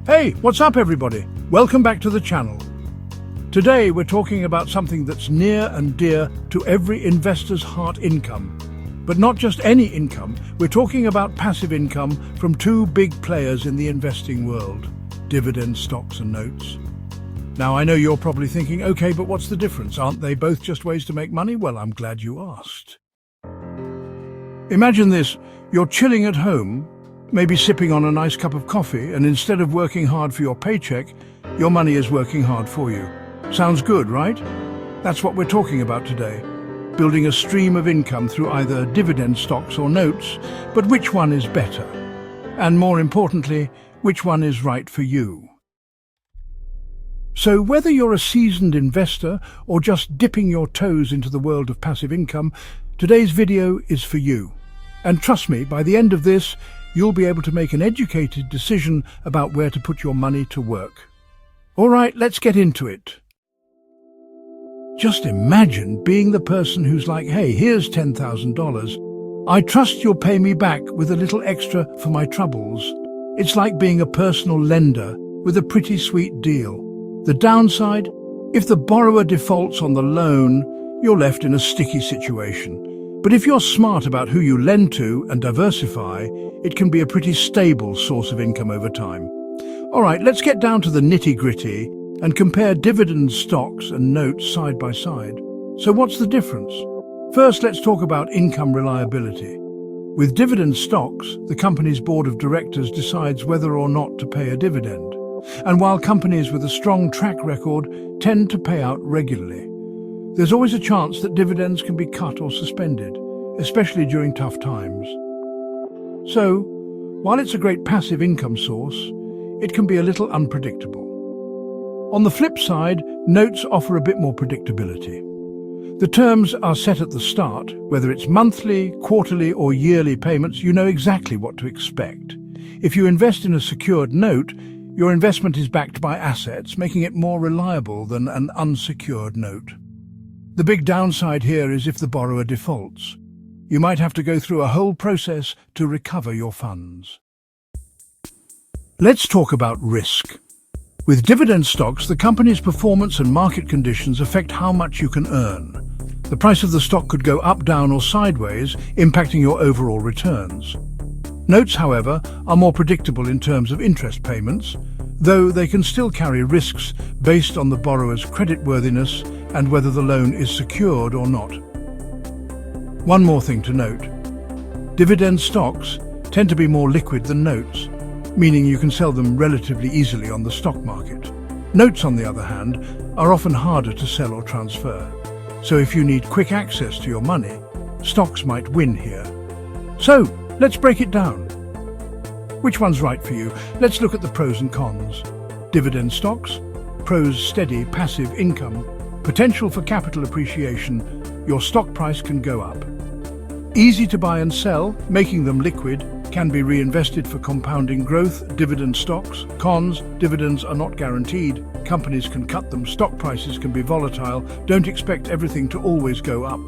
Hey, what's up everybody? Welcome back to the channel. Today we're talking about something that's near and dear to every investor's heart: income. But not just any income, we're talking about passive income from two big players in the investing world: dividend stocks and notes. Now I know you're probably thinking, okay, but what's the difference? Aren't they both just ways to make money? Well, I'm glad you asked. Imagine this: you're chilling at home, maybe sipping on a nice cup of coffee, and instead of working hard for your paycheck, your money is working hard for you. Sounds good, right? That's what we're talking about today. Building a stream of income through either dividend stocks or notes, but which one is better? And more importantly, which one is right for you? So whether you're a seasoned investor or just dipping your toes into the world of passive income, today's video is for you. And trust me, by the end of this, you'll be able to make an educated decision about where to put your money to work. All right, let's get into it. Just imagine being the person who's like, hey, here's $10,000. I trust you'll pay me back with a little extra for my troubles. It's like being a personal lender with a pretty sweet deal. The downside? If the borrower defaults on the loan, you're left in a sticky situation. But if you're smart about who you lend to and diversify, it can be a pretty stable source of income over time. All right, let's get down to the nitty-gritty and compare dividend stocks and notes side by side. So what's the difference? First, let's talk about income reliability. With dividend stocks, the company's board of directors decides whether or not to pay a dividend. And while companies with a strong track record tend to pay out regularly, there's always a chance that dividends can be cut or suspended, especially during tough times. So, while it's a great passive income source, it can be a little unpredictable. On the flip side, notes offer a bit more predictability. The terms are set at the start. Whether it's monthly, quarterly, or yearly payments, you know exactly what to expect. If you invest in a secured note, your investment is backed by assets, making it more reliable than an unsecured note. The big downside here is if the borrower defaults. You might have to go through a whole process to recover your funds. Let's talk about risk. With dividend stocks, the company's performance and market conditions affect how much you can earn. The price of the stock could go up, down, or sideways, impacting your overall returns. Notes, however, are more predictable in terms of interest payments, though they can still carry risks based on the borrower's creditworthiness and whether the loan is secured or not. One more thing to note. Dividend stocks tend to be more liquid than notes, meaning you can sell them relatively easily on the stock market. Notes, on the other hand, are often harder to sell or transfer. So if you need quick access to your money, stocks might win here. So, let's break it down. Which one's right for you? Let's look at the pros and cons. Dividend stocks. Pros: steady, passive income. Potential for capital appreciation. Your stock price can go up. Easy to buy and sell, making them liquid. Can be reinvested for compounding growth. Dividend stocks. Cons: dividends are not guaranteed. Companies can cut them. Stock prices can be volatile. Don't expect everything to always go up.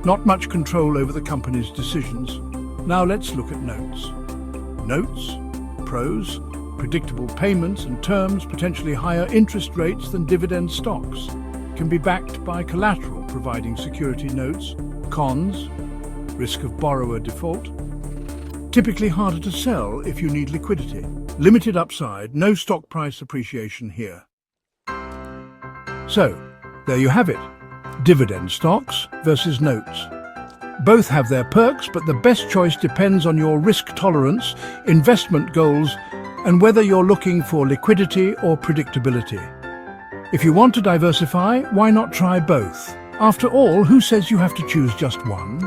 Not much control over the company's decisions. Now let's look at notes. Notes. Pros: predictable payments and terms, potentially higher interest rates than dividend stocks. Can be backed by collateral, providing security notes. Cons: risk of borrower default. Typically harder to sell if you need liquidity. Limited upside, no stock price appreciation here. So, there you have it. Dividend stocks versus notes. Both have their perks, but the best choice depends on your risk tolerance, investment goals, and whether you're looking for liquidity or predictability. If you want to diversify, why not try both? After all, who says you have to choose just one?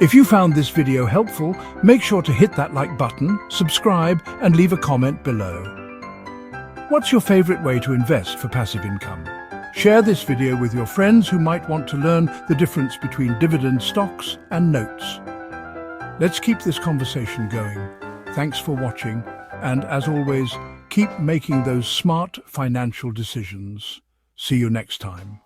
If you found this video helpful, make sure to hit that like button, subscribe, and leave a comment below. What's your favorite way to invest for passive income? Share this video with your friends who might want to learn the difference between dividend stocks and notes. Let's keep this conversation going. Thanks for watching, and as always, keep making those smart financial decisions. See you next time.